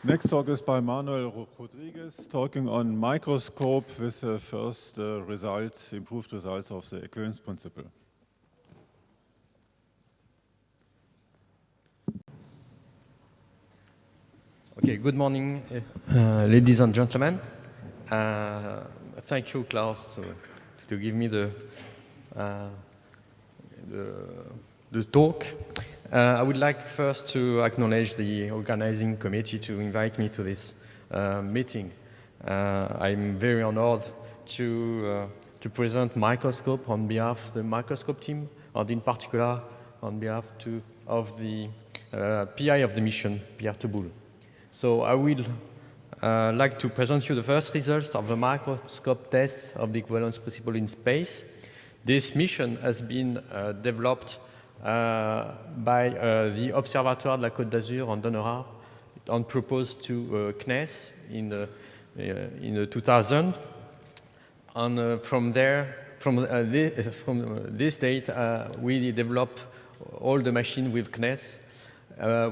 Next talk is by Manuel Rodriguez, talking on microscope with the first results, improved results of the equivalence principle. Okay, good morning, ladies and gentlemen. Thank you, Klaus, to give me the talk. I would like first to acknowledge the organizing committee to invite me to this meeting. I'm very honored to present Microscope on behalf of the Microscope team, and in particular on behalf of the PI of the mission, Pierre Touboul. So I will like to present you the first results of the microscope test of the equivalence principle in space. This mission has been developed by the Observatoire de la Côte d'Azur on Donnerat and proposed to CNES in 2000. And from this date, we developed all the machine with CNES.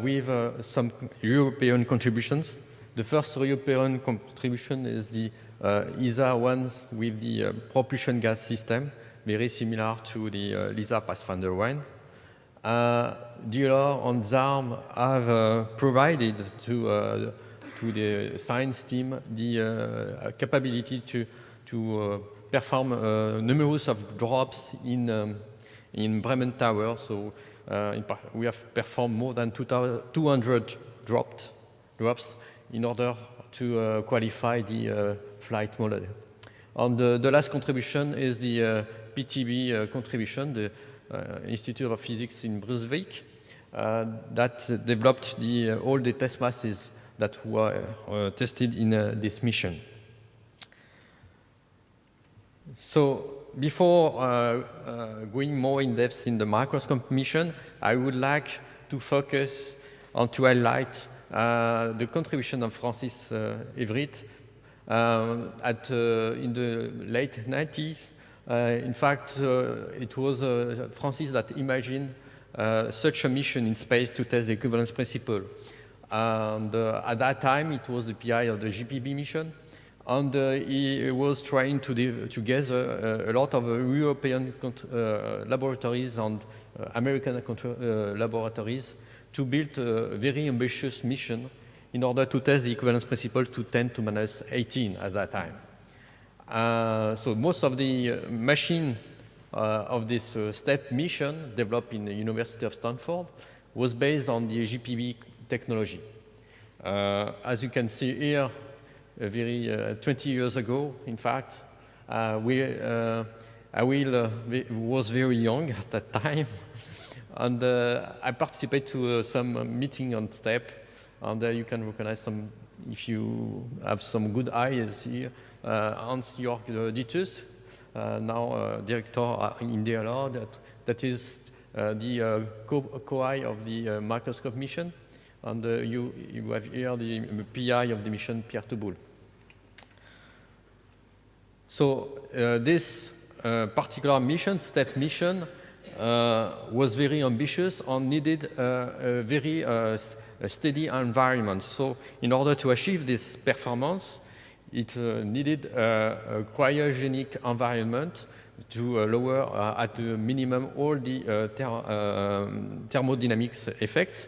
With some European contributions. The first European contribution is the ESA ones with the propulsion gas system, very similar to the LISA Pathfinder 1. DLR and ZARM have provided to the science team the capability to perform numerous of drops in Bremen Tower. So we have performed more than 200 drops in order to qualify the flight model. And the last contribution is the PTB contribution, the Institute of Physics in Brunswick, that developed all the test masses that were tested in this mission. So before going more in depth in the microscope mission, I would like to focus on to highlight the contribution of Francis Everitt in the late 90s. In fact, it was Francis that imagined such a mission in space to test the equivalence principle. And at that time, it was the PI of the JPB mission. And he was trying to gather a lot of European laboratories and American laboratories to build a very ambitious mission in order to test the equivalence principle to 10 to minus 18 at that time. So most of the machine of this STEP mission developed in the University of Stanford was based on the GPB technology. As you can see here, 20 years ago, in fact, I was very young at that time, and I participated to some meeting on STEP, and you can recognize some, if you have some good eyes here, Hans-Jörg Dietz, now director in DLR, that is the co-I of the microscope mission, and you have here the PI of the mission, Pierre Touboul. So this particular mission, STEP mission, was very ambitious and needed a very steady environment. So in order to achieve this performance, it needed a cryogenic environment to lower at the minimum all the thermodynamics effects.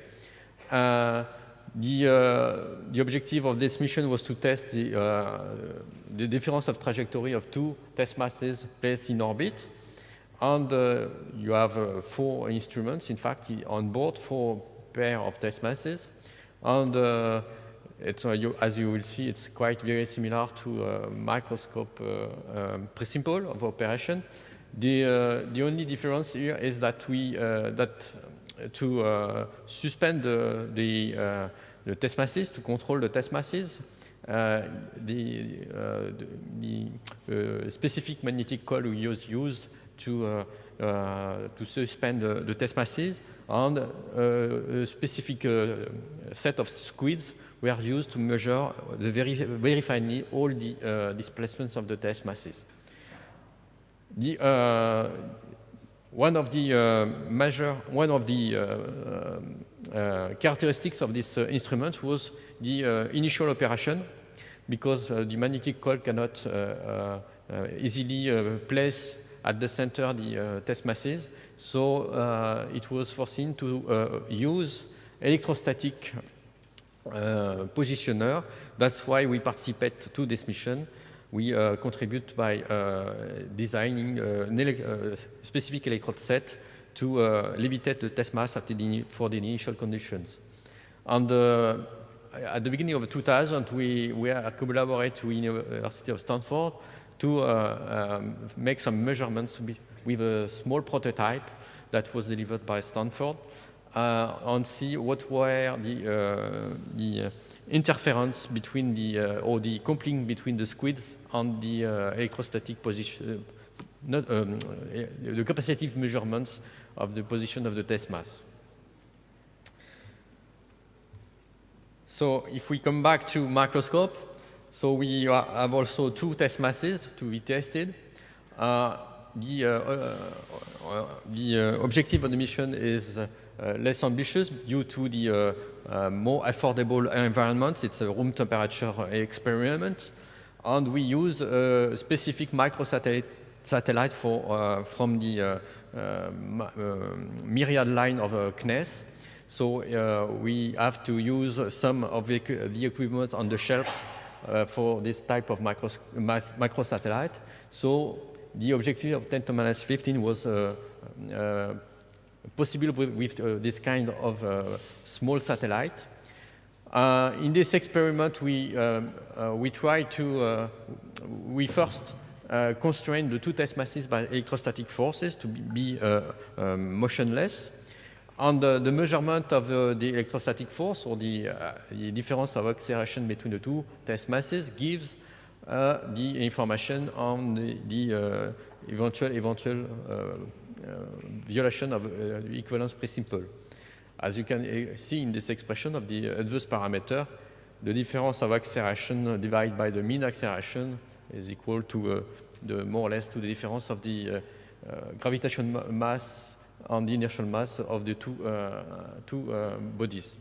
The objective of this mission was to test the difference of trajectory of two test masses placed in orbit. And you have 4 instruments, in fact, on board, 4 pair of test masses. And as you will see, it's quite very similar to a microscope principle of operation. The only difference here is that to suspend the test masses, to control the test masses, the specific magnetic coil we used to suspend the test masses, and a specific set of squids were used to measure very finely all the displacements of the test masses. one of the characteristics of this instrument was the initial operation, because the magnetic coil cannot easily place at the center the test masses. So it was foreseen to use electrostatic positioner. That's why we participate to this mission. We contribute by designing a specific electrode set to levitate the test mass for the initial conditions. And at the beginning of 2000, we collaborate with the University of Stanford to make some measurements with a small prototype that was delivered by Stanford and see what were the interference between or the coupling between the squids and the electrostatic position, the capacitive measurements of the position of the test mass. So if we come back to microscope, so we have also two test masses to be tested. The objective of the mission is less ambitious due to the more affordable environment. It's a room temperature experiment. And we use a specific microsatellite from the myriad line of CNES. So we have to use some of the equipment on the shelf for this type of microsatellite. So the objective of 10⁻⁵ was possible with this kind of small satellite. In this experiment, we first constrain the two test masses by electrostatic forces to be motionless. And the measurement of the electrostatic force, or the difference of acceleration between the two test masses, gives the information on the eventual violation of the equivalence principle. As you can see in this expression of the adverse parameter, the difference of acceleration divided by the mean acceleration is equal to more or less to the difference of the gravitational mass and the inertial mass of the two bodies.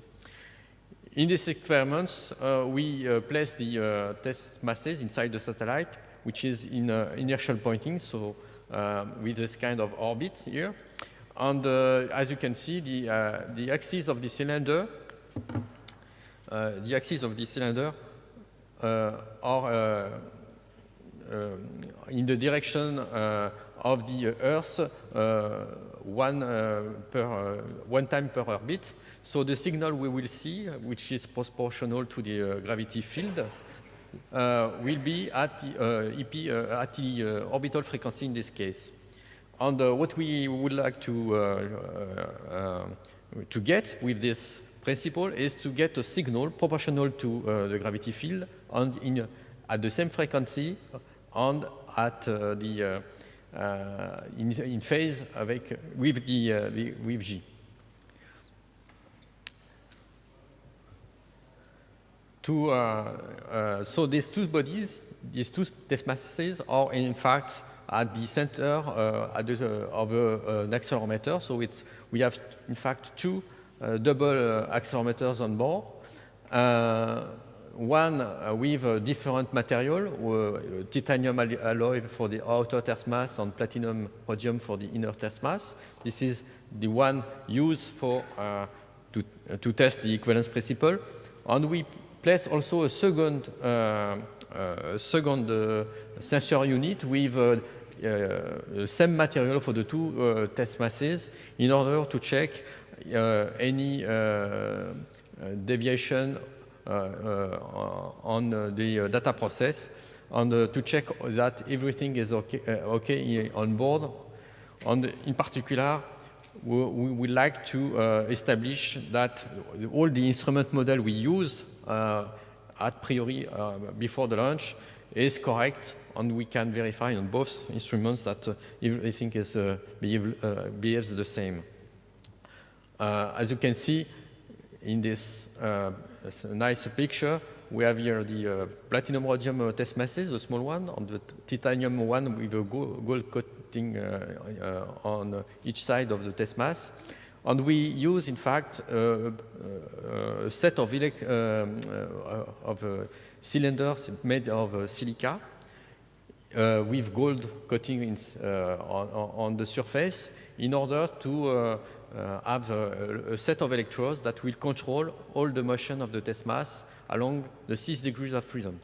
In these experiments, we place the test masses inside the satellite, which is in inertial pointing, so with this kind of orbit here. And as you can see, the axis of the cylinder, are in the direction of the Earth, one time per orbit. So the signal we will see, which is proportional to the gravity field, will be at the orbital frequency in this case. And what we would like to get with this principle is to get a signal proportional to the gravity field and at the same frequency and at in phase with G. So these two bodies, these two test masses, are in fact at the center of an accelerometer. So we have in fact two double accelerometers on board. One with different material, titanium alloy for the outer test mass and platinum rhodium for the inner test mass. This is the one used for to test the equivalence principle. And we place also a second sensor unit with same material for the two test masses in order to check any deviation on the data process and to check that everything is okay on board. And in particular, we would like to establish that all the instrument model we use at priori before the launch is correct, and we can verify on both instruments that everything is behaves the same. As you can see in this nice picture, we have here the platinum rhodium test masses, the small one, and the titanium one with a gold putting on each side of the test mass. And we use, in fact, a set of cylinders made of silica with gold coating on the surface in order to have a set of electrodes that will control all the motion of the test mass along the 6 degrees of freedom.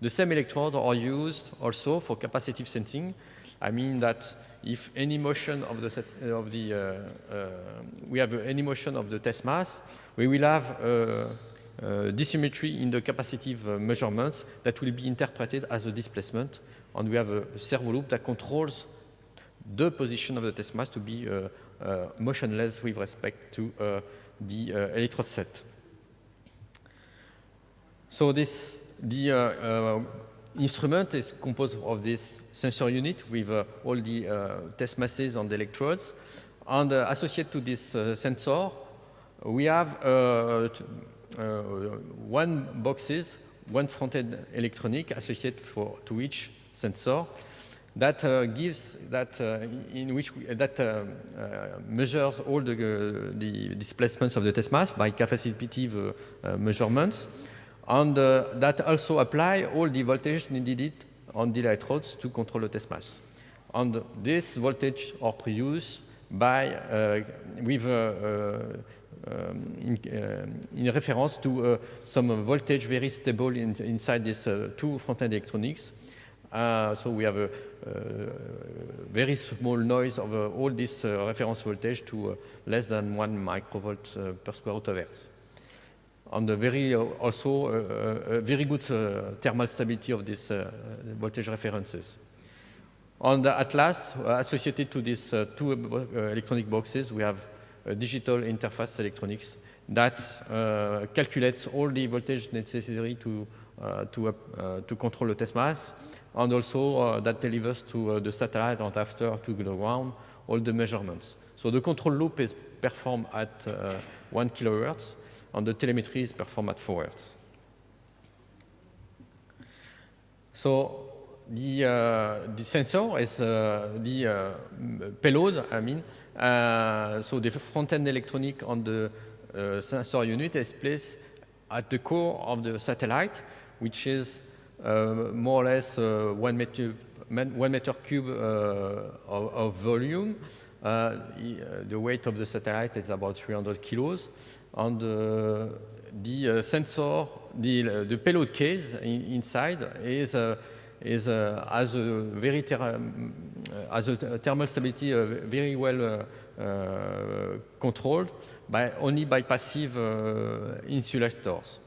The same electrodes are used also for capacitive sensing. I mean that if any motion of we have any motion of the test mass, we will have dissymmetry in the capacitive measurements that will be interpreted as a displacement, and we have a servo loop that controls the position of the test mass to be motionless with respect to the electrode set. So the instrument is composed of this sensor unit with all the test masses on the electrodes. And associated to this sensor, we have one front-end electronic associated to each sensor that measures all the displacements of the test mass by capacitive measurements. And that also apply all the voltage needed on the electrodes to control the test mass. And this voltage are produced by in reference to some voltage very stable inside these two front-end electronics. So we have a very small noise of all this reference voltage to less than 1 microvolt per square root of hertz. And very good thermal stability of these voltage references. And at last, associated to these two electronic boxes, we have digital interface electronics that calculates all the voltage necessary to control the test mass, and also that delivers to the satellite and after to the ground all the measurements. So the control loop is performed at 1 kilohertz, and the telemetry is performed at 4 hertz. So the sensor is the payload, I mean. So the front-end electronic on the sensor unit is placed at the core of the satellite, which is more or less 1 meter cube of volume. The weight of the satellite is about 300 kilos. And the sensor, the payload case inside has a thermal stability very well controlled only by passive insulators.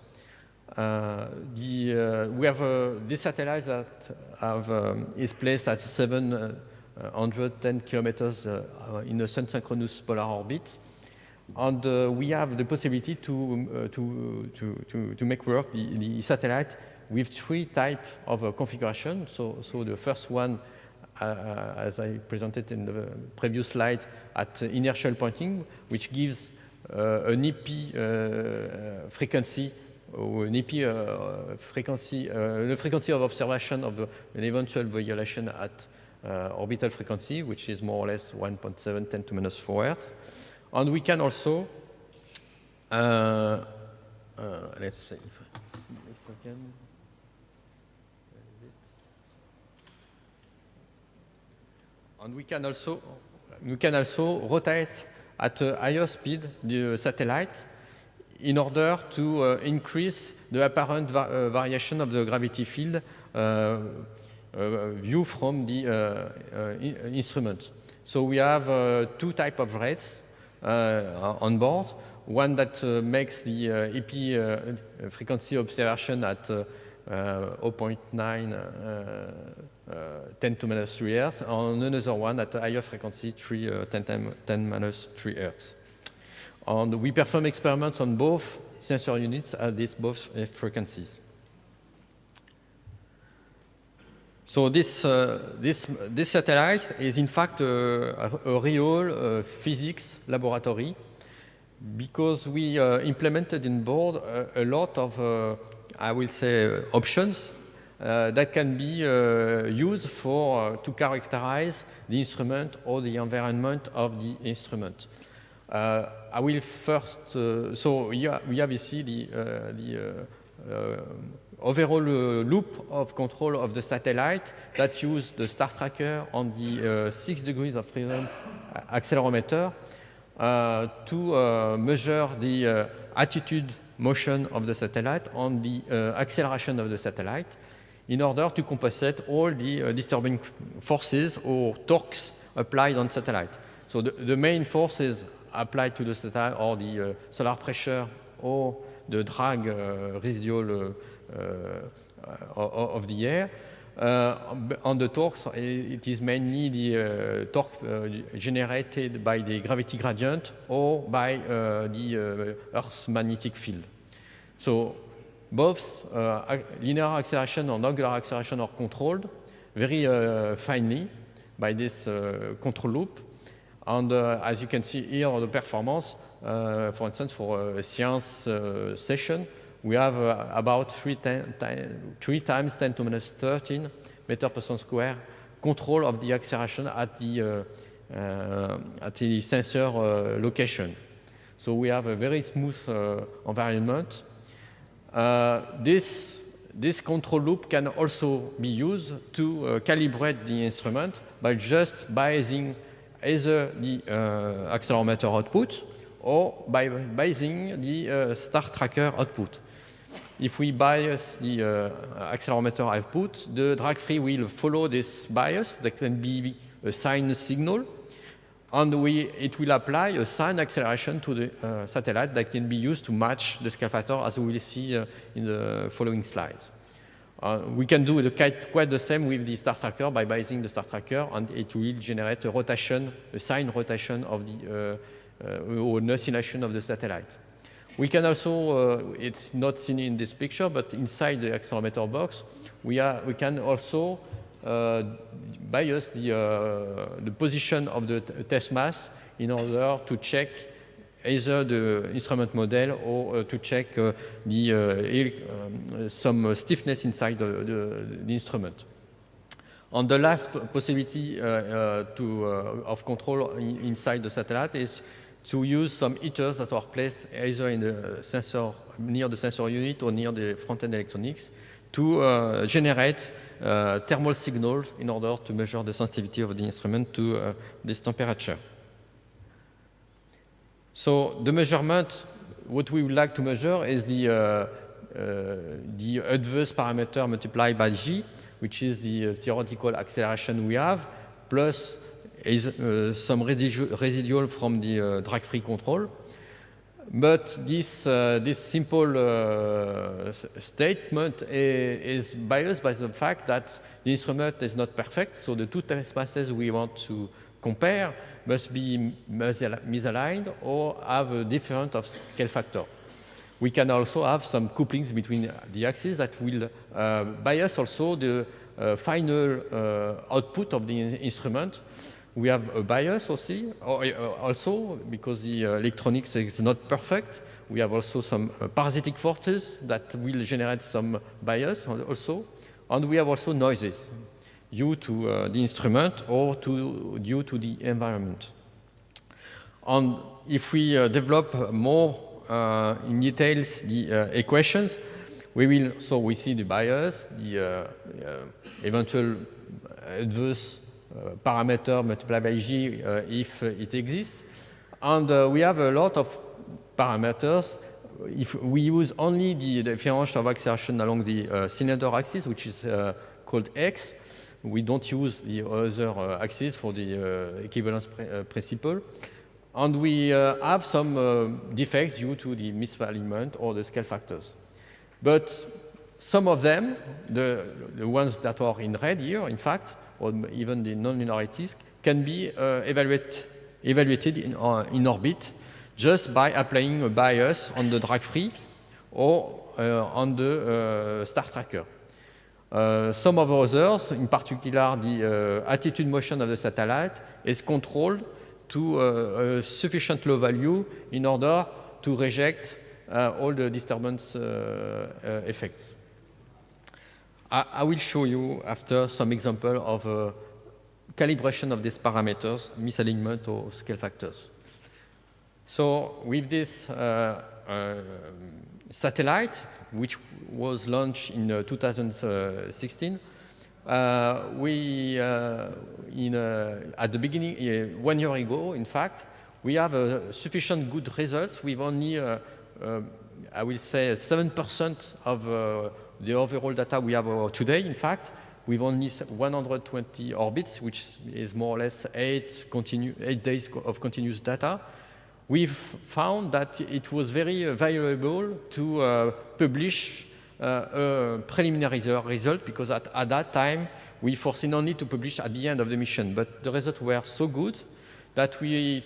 We have this satellite that is placed at 710 kilometers in a sun-synchronous polar orbit. And we have the possibility to make work the satellite with 3 types of configuration. So the first one, as I presented in the previous slide, at inertial pointing, which gives an EP frequency, or an EP frequency, the frequency of observation of an eventual violation at orbital frequency, which is more or less 1.7 10 to minus 4 hertz. And we can also, let's see if I can. And we can also rotate at a higher speed the satellite in order to increase the apparent variation of the gravity field view from the instrument. So we have 2 types of rates on board. One that makes the EP frequency observation at 0.9 10 to minus 3 hertz, and another one at a higher frequency, 10 minus 3 hertz. And we perform experiments on both sensor units at these both frequencies. So this satellite is in fact a real physics laboratory, because we implemented in board a lot of, I will say, options that can be used to characterize the instrument or the environment of the instrument. I will first, so here we have ici the overall loop of control of the satellite that use the star tracker on the 6 degrees of freedom accelerometer to measure the attitude motion of the satellite on the acceleration of the satellite in order to compensate all the disturbing forces or torques applied on satellite. So the main forces applied to the satellite are the solar pressure or the drag residual of the air. On the torques, it is mainly the torque generated by the gravity gradient or by the Earth's magnetic field. So both linear acceleration and angular acceleration are controlled very finely by this control loop. And as you can see here on the performance, for instance, for a science session, we have about 3 times 10 to minus 13 meter per second square control of the acceleration at the sensor location. So we have a very smooth environment. This control loop can also be used to calibrate the instrument by just biasing either the accelerometer output or by biasing the star tracker output. If we bias the accelerometer output, the drag-free will follow this bias. That can be a sine signal, and it will apply a sine acceleration to the satellite that can be used to match the scale factor, as we will see in the following slides. We can do quite the same with the star tracker by biasing the star tracker, and it will generate a sine rotation of the or an oscillation of the satellite. We can also, it's not seen in this picture, but inside the accelerometer box, we can also bias the position of the test mass in order to check either the instrument model or to check some stiffness inside the instrument. And the last possibility of control inside the satellite is to use some heaters that are placed either in the sensor, near the sensor unit or near the front-end electronics to generate thermal signals in order to measure the sensitivity of the instrument to this temperature. So the measurement, what we would like to measure is the adverse parameter multiplied by G, which is the theoretical acceleration we have, plus some residual from the drag-free control. But this simple statement is biased by the fact that the instrument is not perfect, so the two test masses we want to compare must be misaligned or have a difference of scale factor. We can also have some couplings between the axes that will bias also the final output of the instrument. We have a bias also because the electronics is not perfect. We have also some parasitic forces that will generate some bias also. And we have also noises due to the instrument or due to the environment. And if we develop more in details the equations, we see the bias, the eventual adverse parameter multiplied by G if it exists. And we have a lot of parameters. If we use only the differential of acceleration along the cylinder axis, which is called X, we don't use the other axis for the equivalence principle. And we have some defects due to the misalignment or the scale factors. But some of them, the ones that are in red here, in fact, or even the non-linearities, can be evaluated in orbit just by applying a bias on the drag-free or on the star tracker. Some of others, in particular the attitude motion of the satellite, is controlled to a sufficient low value in order to reject all the disturbance effects. I will show you after some example of calibration of these parameters, misalignment or scale factors. So with this satellite, which was launched in 2016, we, at the beginning, 1 year ago, in fact, we have sufficient good results with only, I will say, 7% of the overall data we have today, in fact, with only 120 orbits, which is more or less 8 days of continuous data. We've found that it was very valuable to publish a preliminary result, because at that time, we foreseen only to publish at the end of the mission. But the results were so good that we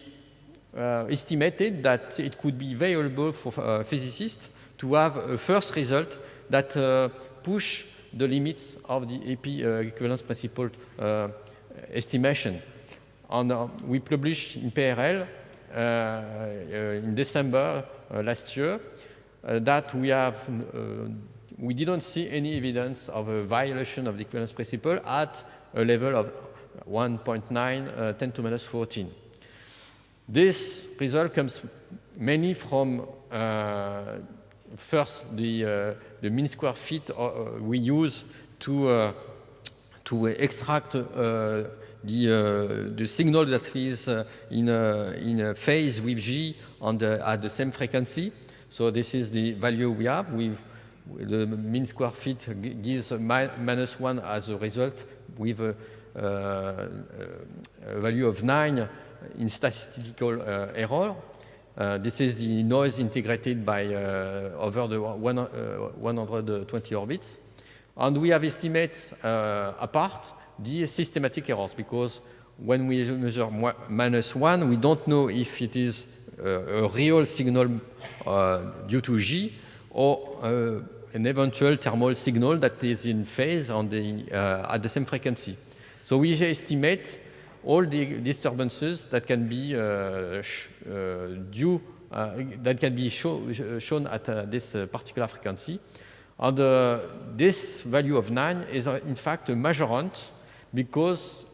estimated that it could be valuable for physicists to have a first result that push the limits of the AP equivalence principle estimation. And we published in PRL in December last year that we didn't see any evidence of a violation of the equivalence principle at a level of 1.9 10 to minus 14. This result comes mainly from first the mean square feet we use to extract the signal that is in a phase with G at the same frequency. So this is the value we have. The mean square feet gives -1 as a result, with a value of 9 in statistical error. This is the noise integrated by over the 120 orbits. And we have estimated apart the systematic errors, because when we measure -1, we don't know if it is a real signal due to G or an eventual thermal signal that is in phase at the same frequency. So we estimate all the disturbances that can be shown at this particular frequency. And this value of 9 is in fact a measurement because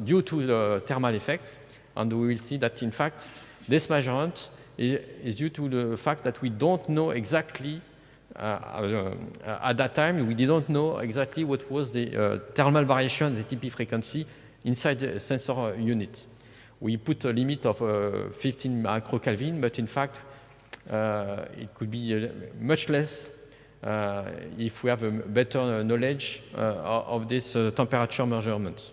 due to the thermal effects. And we will see that in fact this measurement is due to the fact that we don't know exactly at that time, we didn't know exactly what was the thermal variation, the TP frequency inside the sensor unit. We put a limit of 15 microkelvin, but in fact, it could be much less if we have a better knowledge of this temperature measurement.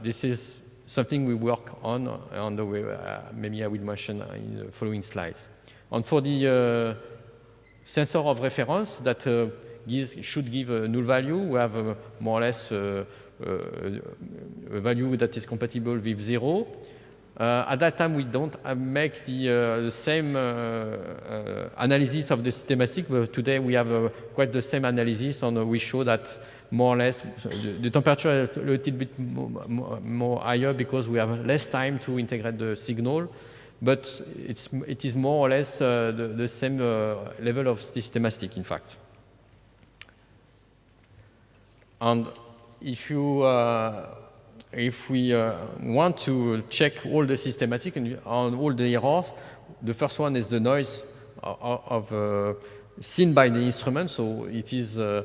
This is something we work on the way, maybe I will mention in the following slides. And for the sensor of reference that should give a null value, we have more or less a value that is compatible with 0. At that time, we don't make the same analysis of the systematic, but today we have quite the same analysis, and we show that more or less the temperature is a little bit more higher because we have less time to integrate the signal, but it is more or less the same level of systematic, in fact. And if we want to check all the systematic and on all the errors, the first one is the noise seen by the instrument. So it is the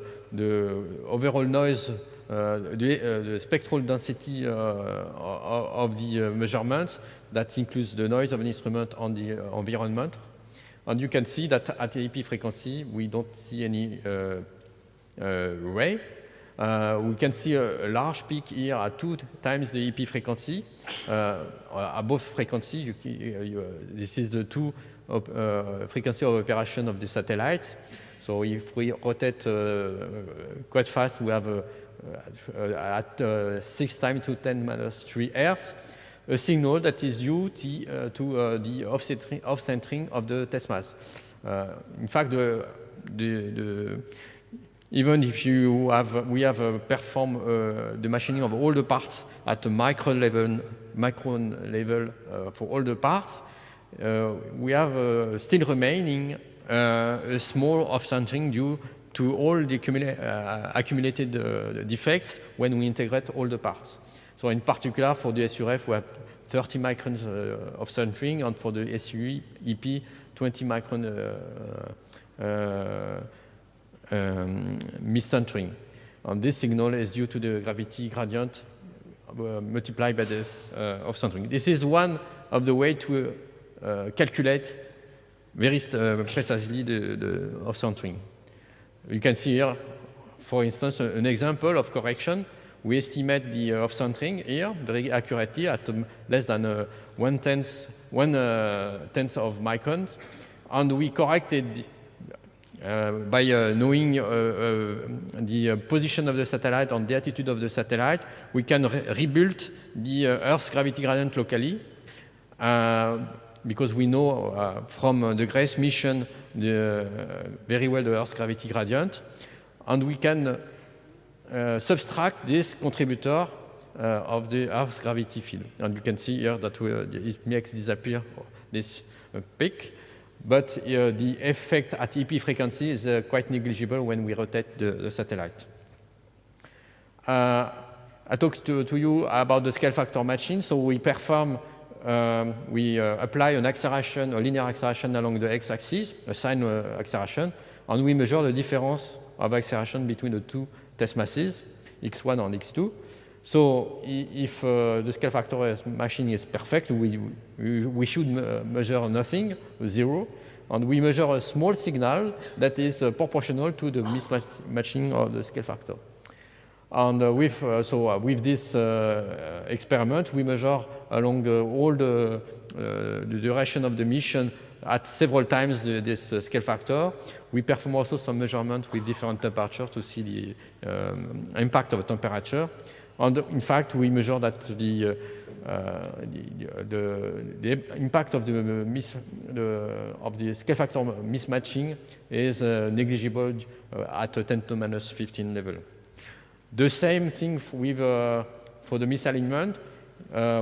overall noise, the spectral density of the measurement that includes the noise of an instrument on the environment. And you can see that at the EP frequency, we don't see any ray. We can see a large peak here at 2 times the EP frequency. Above frequency, this is the 2 frequency of operation of the satellite. So if we rotate quite fast, we have at 6 times to 10 minus 3 Hertz, a signal that is due to the off-centering of the test mass. In fact, even if we have performed the machining of all the parts at the micron level for all the parts, we have still remaining a small off-centering due to all the accumulated defects when we integrate all the parts. So in particular, for the SURF, we have 30 microns of centering, and for the SUE EP, 20 micron miscentering. And this signal is due to the gravity gradient multiplied by this of centering. This is one of the way to calculate very precisely the of centering. You can see here, for instance, an example of correction. We estimate the of centering here very accurately at less than 1/10 of microns, and we corrected by knowing the position of the satellite and the attitude of the satellite. We can rebuild the Earth's gravity gradient locally. Because we know from the GRACE mission very well the Earth's gravity gradient, and we can subtract this contributor of the Earth's gravity field. And you can see here that it makes disappear this peak, but the effect at EP frequency is quite negligible when we rotate the satellite. I talked to you about the scale factor matching, so we perform we apply an acceleration, a linear acceleration along the x-axis, a sine acceleration, and we measure the difference of acceleration between the two test masses, x1 and x2. So if the scale factor matching is perfect, we should measure nothing, 0, and we measure a small signal that is proportional to the mismatching of the scale factor. And with this experiment, we measure along all the duration of the mission at several times this scale factor. We perform also some measurements with different temperatures to see the impact of temperature. And in fact, we measure that the impact of the scale factor mismatching is negligible at 10 to minus 15 level. The same thing with, for the misalignment.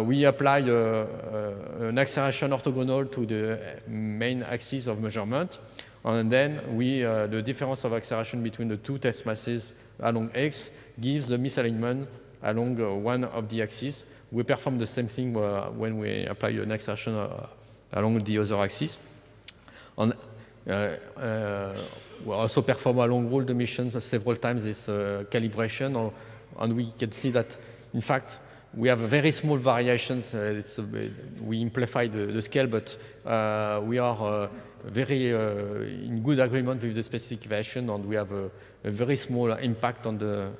We apply an acceleration orthogonal to the main axis of measurement, and then the difference of acceleration between the two test masses along x gives the misalignment along one of the axes. We perform the same thing when we apply an acceleration along the other axis. And, we also perform along all the missions several times this calibration, and we can see that, in fact, we have very small variations. We amplify the scale, but we are very in good agreement with the specific variation, and we have a very small impact on the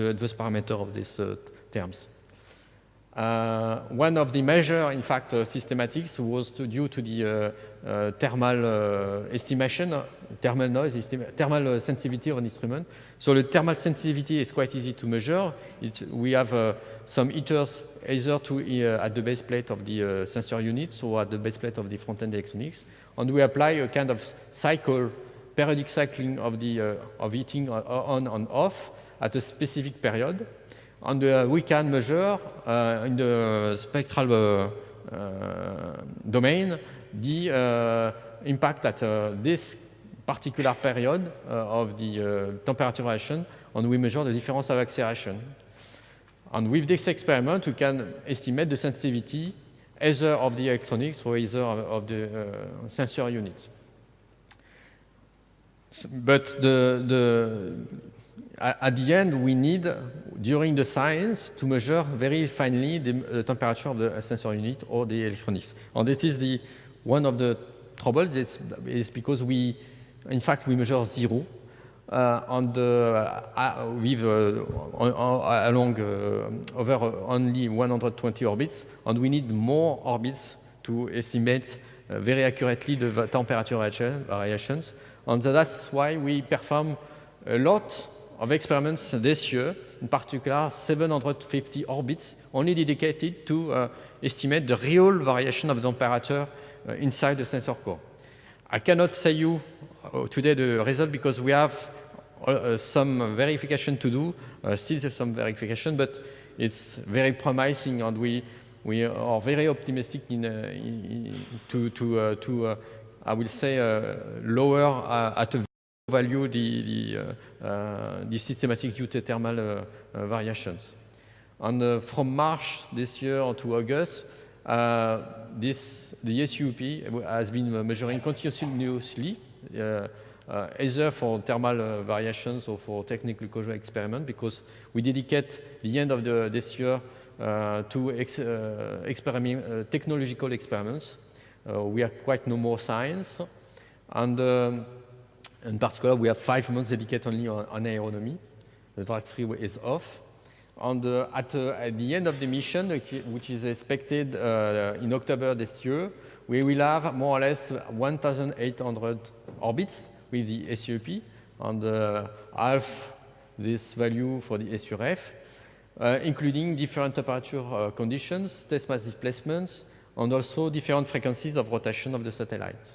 adverse parameter of these terms. One of the measures, in fact, systematics was due to the thermal estimation, thermal noise, thermal sensitivity of an instrument. So the thermal sensitivity is quite easy to measure. We have some heaters either at the base plate of the sensor unit or at the base plate of the front-end electronics, and we apply a kind of cycle, periodic cycling of the heating on and off at a specific period. And we can measure in the spectral domain the impact at this particular period of the temperature variation, and we measure the difference of acceleration. And with this experiment, we can estimate the sensitivity either of the electronics or either of the sensor unit. But at the end, we need, during the science, to measure very finely the temperature of the sensor unit or the electronics. And it is one of the troubles is because in fact, we measure 0 over only 120 orbits, and we need more orbits to estimate very accurately the temperature variations. And that's why we perform a lot of experiments this year, in particular 750 orbits, only dedicated to estimate the real variation of temperature inside the sensor core. I cannot say you today the result because we have some verification to do, still some verification, but it's very promising, and we are very optimistic I will say, lower at a value the systematic geothermal variations. And from March this year to August, the SUP has been measuring continuously, either for thermal variations or for technical closure experiment, because we dedicate the end of this year to technological experiments. We are quite no more science, and in particular, we have 5 months dedicated only on aeronomy. The drag-free is off. And at the end of the mission, which is expected in October this year, we will have more or less 1,800 orbits with the SUP, and half this value for the SURF, including different temperature conditions, test mass displacements, and also different frequencies of rotation of the satellite.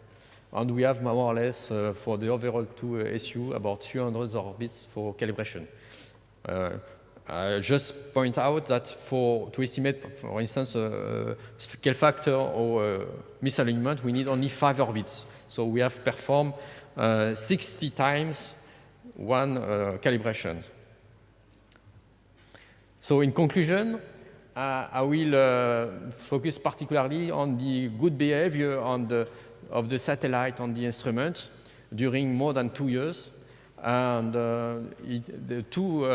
And we have more or less, for the overall 2 SU, about 300 orbits for calibration. I just point out that to estimate, for instance, scale factor or misalignment, we need only 5 orbits. So we have performed 60 times one calibration. So in conclusion, I will focus particularly on the good behavior of the satellite on the instrument during more than 2 years. And the two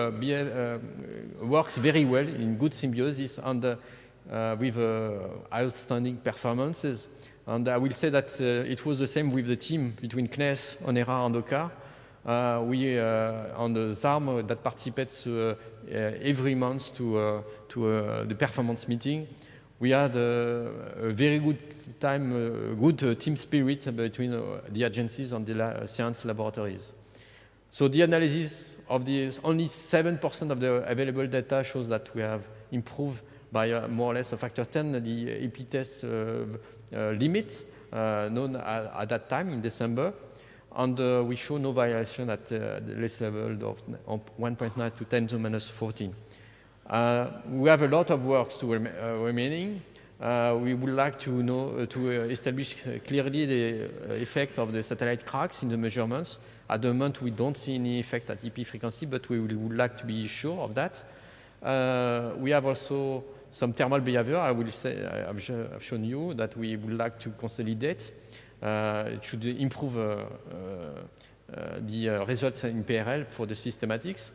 works very well in good symbiosis and with outstanding performances. And I will say that it was the same with the team between CNES, ONERA, and OCCAR. We on the ZARM that participates every month to the performance meeting. We had a very good time, good team spirit between the agencies and the science laboratories. So the analysis of only 7% of the available data shows that we have improved by more or less a factor 10 the AP test limit known at that time in December. And we show no variation at the less level of 1.9 to 10 to minus 14. We have a lot of work remaining. We would like to know to establish clearly the effect of the satellite cracks in the measurements. At the moment, we don't see any effect at EP frequency, but we would like to be sure of that. We have also some thermal behavior. I will say I've shown you that we would like to consolidate. It should improve the results in PRL for the systematics.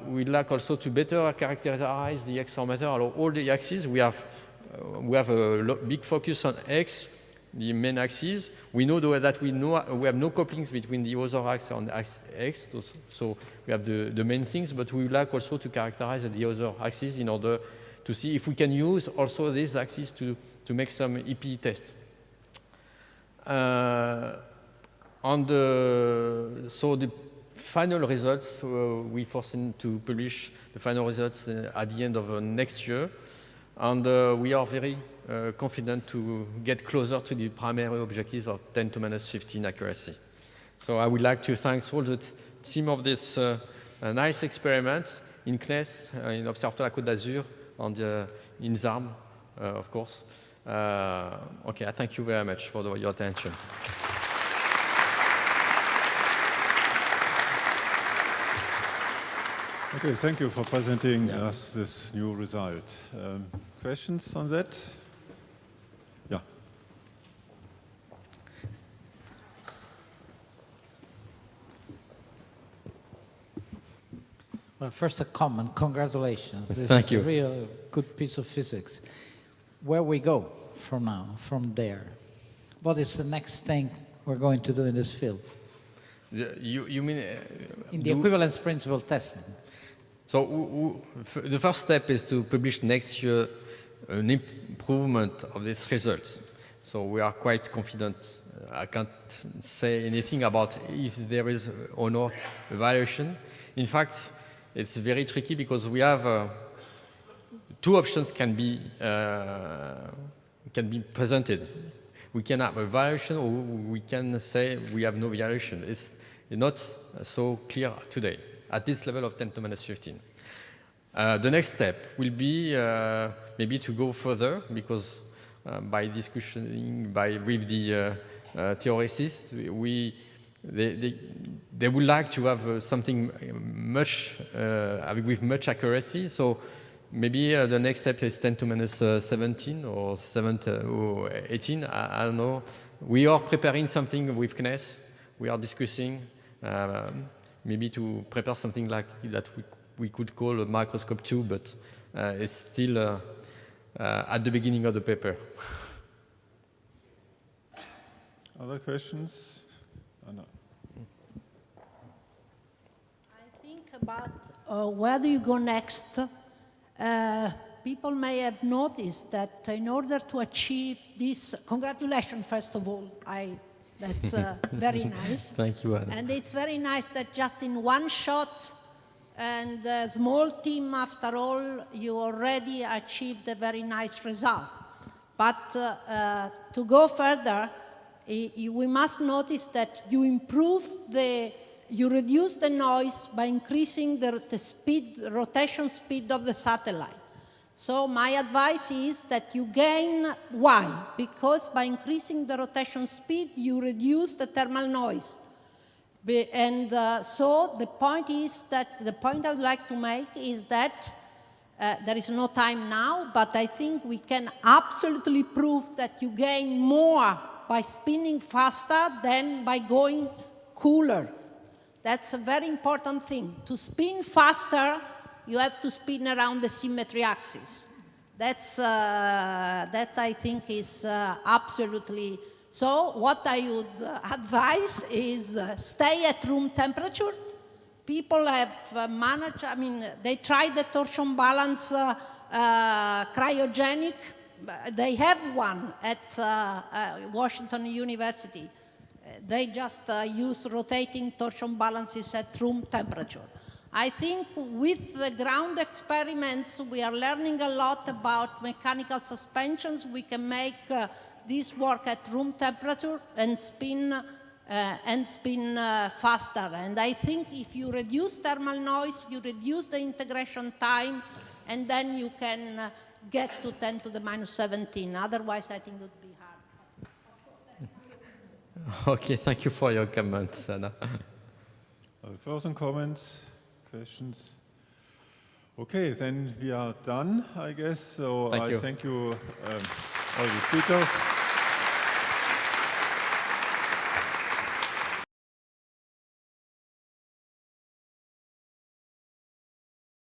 We'd like also to better characterize the accelerometer along all the axes. We have a big focus on X, the main axis. We know that we have no couplings between the other axis and X, so we have the main things, but we would like also to characterize the other axis in order to see if we can use also this axis to make some EP tests. So the final results, we foresee to publish the final results at the end of next year. And we are very confident to get closer to the primary objectives of 10 to minus 15 accuracy. So I would like to thank all the team of this nice experiment in CNES, in Observatoire La Côte d'Azur, and in ZARM, of course. Okay, I thank you very much for your attention. Okay, thank you for presenting us this new result. Questions on that? Yeah. Well, first a comment. Congratulations. This Thank is you. a real good piece of physics. Where we go from now, from there? What is the next thing we're going to do in this field? You mean In the equivalence principle testing. So the first step is to publish next year an improvement of these results. So we are quite confident. I can't say anything about if there is or not a violation. In fact, it's very tricky because we have two options can be presented. We can have a violation, or we can say we have no violation. It's not so clear today at this level of 10 to minus 15. The next step will be maybe to go further, because by discussing with the theoricists, we they would like to have something much with much accuracy. So maybe the next step is 10 to minus 17 or 18. I don't know. We are preparing something with CNES. We are discussing maybe to prepare something like that we could call a microscope 2, but it's still at the beginning of the paper. Other questions? Anna. I think about where do you go next? People may have noticed that in order to achieve this, congratulations, first of all, that's very nice. Thank you, Anna. And it's very nice that just in one shot and a small team, after all, you already achieved a very nice result. But to go further, we must notice that you you reduce the noise by increasing the rotation speed of the satellite. So my advice is that you gain, why? Because by increasing the rotation speed, you reduce the thermal noise. And so the point I would like to make is that there is no time now, but I think we can absolutely prove that you gain more by spinning faster than by going cooler. That's a very important thing. To spin faster, you have to spin around the symmetry axis. That I think is absolutely. So what I would advise is stay at room temperature. People have managed, they tried the torsion balance cryogenic. They have one at Washington University. They just use rotating torsion balances at room temperature. I think with the ground experiments, we are learning a lot about mechanical suspensions. We can make this work at room temperature and spin faster. And I think if you reduce thermal noise, you reduce the integration time, and then you can get to 10 to the minus 17. Otherwise, I think it would be hard. Okay, thank you for your comments, Anna. Further comments, questions? Okay, then we are done, I guess. So Thank you. Thank you all the speakers.